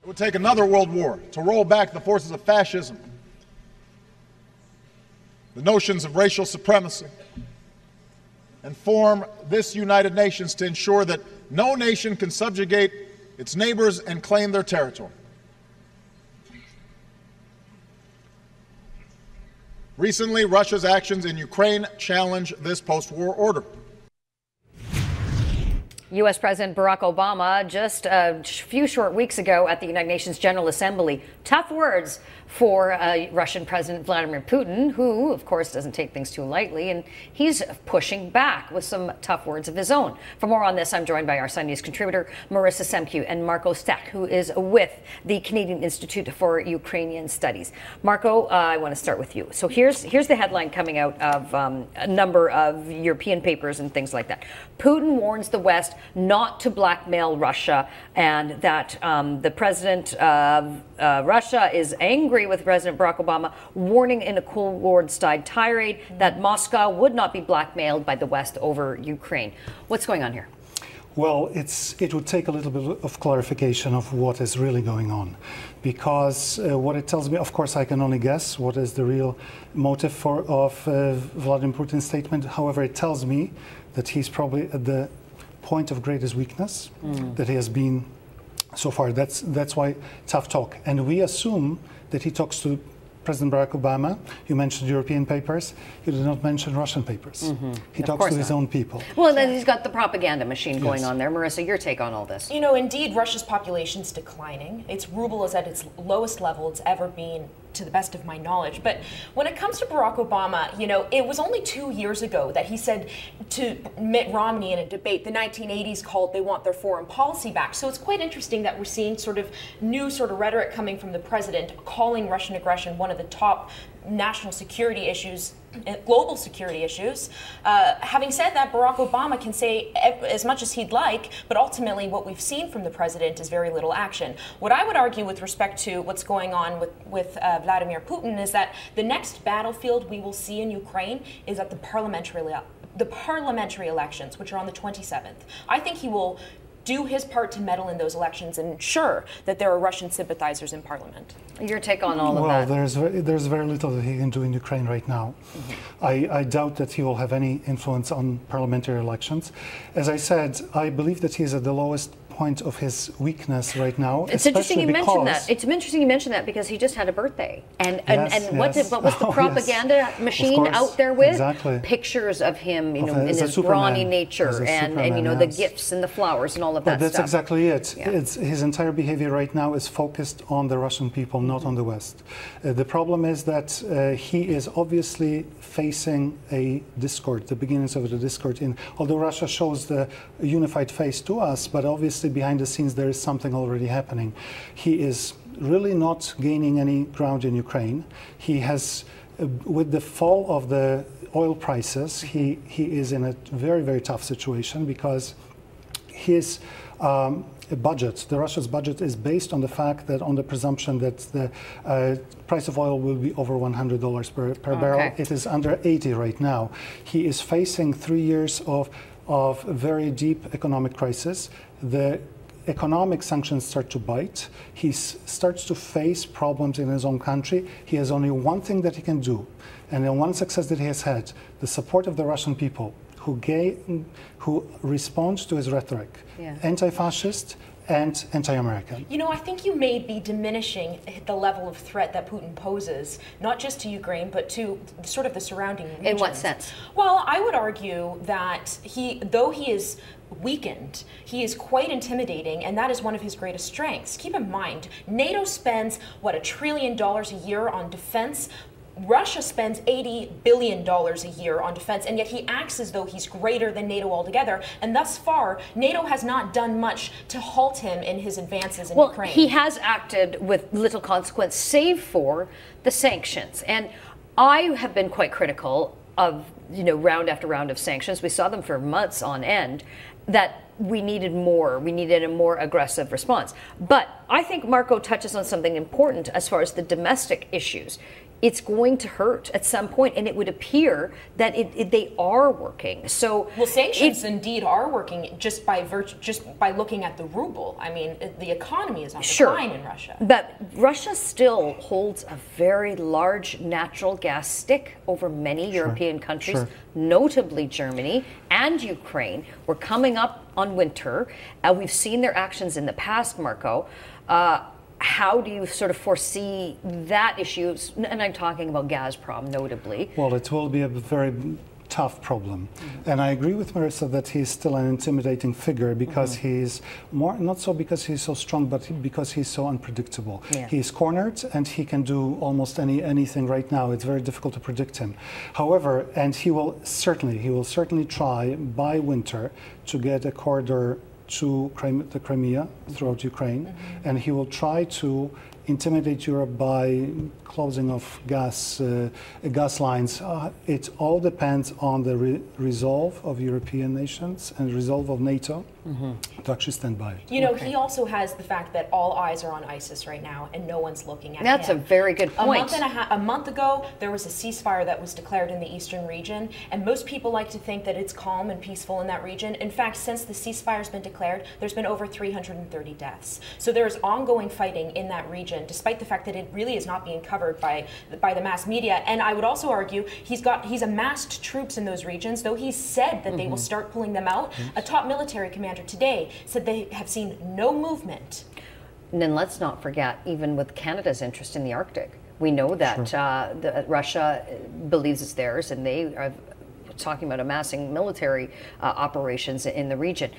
It would take another world war to roll back the forces of fascism, the notions of racial supremacy, and form this United Nations to ensure that no nation can subjugate its neighbors and claim their territory. Recently, Russia's actions in Ukraine challenge this post-war order. U.S. President Barack Obama just a few short weeks ago at the United Nations General Assembly. Tough words for Russian President Vladimir Putin, who, of course, doesn't take things too lightly, and he's pushing back with some tough words of his own. For more on this, I'm joined by our Sun News contributor, Marissa Semkiw, and Marco Stech, who is with the Canadian Institute for Ukrainian Studies. Marco, I want to start with you. So here's the headline coming out of a number of European papers and things like that. Putin warns the West not to blackmail Russia, and that the president of Russia is angry with President Barack Obama, warning in a Cold War-style tirade that Moscow would not be blackmailed by the West over Ukraine. What's going on here? Well, it would take a little bit of clarification of what is really going on, because what it tells me, of course, I can only guess what is the real motive of Vladimir Putin's statement. However, it tells me that he's probably at the point of greatest weakness that he has been so far. That's why tough talk. And we assume that he talks to President Barack Obama. You mentioned European papers. You did not mention Russian papers. He talks to his own people. Well, then he's got the propaganda machine going on there. Marissa, your take on all this? You know, indeed, Russia's population is declining. Its ruble is at its lowest level it's ever been, to the best of my knowledge. But when it comes to Barack Obama, you know, it was only 2 years ago that he said to Mitt Romney in a debate, the 1980s called, they want their foreign policy back. So it's quite interesting that we're seeing sort of new sort of rhetoric coming from the president, calling Russian aggression one of the top national security issues, global security issues. Having said that, Barack Obama can say as much as he'd like, but ultimately what we've seen from the president is very little action. What I would argue with respect to what's going on with Vladimir Putin is that the next battlefield we will see in Ukraine is at the parliamentary elections, which are on the 27th. I think he will do his part to meddle in those elections and ensure that there are Russian sympathizers in parliament. Your take on all of that? Well, there's very little that he can do in Ukraine right now. I doubt that he will have any influence on parliamentary elections. As I said, I believe that he is at the lowest point of his weakness right now. It's interesting you mentioned that. It's interesting you mentioned that because he just had a birthday, what was the propaganda machine out there with? Exactly. Pictures of him, you know, in his brawny nature, and you know the gifts and the flowers and all of that stuff. That's exactly it. Yeah. His entire behavior right now is focused on the Russian people, not on the West. The problem is that he is obviously facing a discord, the beginnings of the discord. Although Russia shows the unified face to us, but obviously behind the scenes there is something already happening. He is really not gaining any ground in Ukraine. He has, with the fall of the oil prices, he is in a very, very tough situation because his budget, Russia's budget, is based on the fact that, on the presumption that the price of oil will be over $100 per barrel. It is under 80 right now. He is facing 3 years of very deep economic crisis. The economic sanctions start to bite. He starts to face problems in his own country. He has only one thing that he can do, and the one success that he has had, the support of the Russian people who respond to his rhetoric, anti-fascist and anti-American. You know, I think you may be diminishing the level of threat that Putin poses, not just to Ukraine, but to sort of the surrounding regions. In what sense? Well, I would argue that though he is weakened, he is quite intimidating, and that is one of his greatest strengths. Keep in mind, NATO spends, $1 trillion a year on defense. Russia spends $80 billion a year on defense, and yet he acts as though he's greater than NATO altogether. And thus far, NATO has not done much to halt him in his advances in Ukraine. Well, he has acted with little consequence, save for the sanctions. And I have been quite critical of, you know, round after round of sanctions. We saw them for months on end, that we needed more. We needed a more aggressive response. But I think Marco touches on something important as far as the domestic issues. it's going to hurt at some point, and it would appear that they are working. So, well, sanctions indeed are working just by looking at the ruble. I mean, the economy is on decline in Russia. But Russia still holds a very large natural gas stick over many European countries, notably Germany and Ukraine. We're coming up on winter. We've seen their actions in the past, Marco. How do you sort of foresee that issue? And I'm talking about Gazprom, notably. Well, it will be a very tough problem. And I agree with Marissa that he's still an intimidating figure because he's not so because he's so strong, but because he's so unpredictable. Yeah. He's cornered and he can do almost anything right now. It's very difficult to predict him. However, and he will certainly try by winter to get a corridor to the Crimea throughout Ukraine, and he will try to intimidate Europe by closing off gas lines. It all depends on the resolve of European nations and resolve of NATO to actually stand by it. You know, he also has the fact that all eyes are on ISIS right now and no one's looking at him. That's a very good point. A month ago, there was a ceasefire that was declared in the eastern region, and most people like to think that it's calm and peaceful in that region. In fact, since the ceasefire's been declared, there's been over 330 deaths. So there's ongoing fighting in that region, despite the fact that it really is not being covered by the mass media. And I would also argue he's amassed troops in those regions, though he's said that they will start pulling them out. A top military commander today said they have seen no movement. And then let's not forget, even with Canada's interest in the Arctic, we know that Russia believes it's theirs, and they are talking about amassing military operations in the region.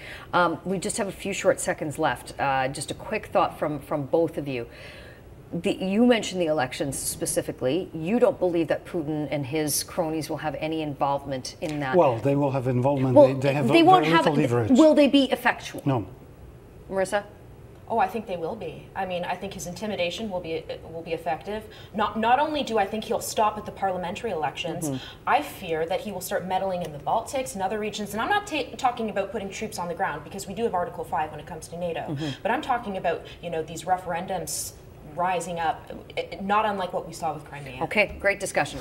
We just have a few short seconds left. Just a quick thought from both of you. You mentioned the elections specifically. You don't believe that Putin and his cronies will have any involvement in that? Well, they will have involvement. Well, they have they won't very have little leverage. Will they be effectual? No. Marissa? Oh, I think they will be. I mean, I think his intimidation will be effective. Not only do I think he'll stop at the parliamentary elections, I fear that he will start meddling in the Baltics and other regions. And I'm not talking about putting troops on the ground, because we do have Article 5 when it comes to NATO. But I'm talking about, you know, these referendums rising up, not unlike what we saw with Crimea. Okay, great discussion.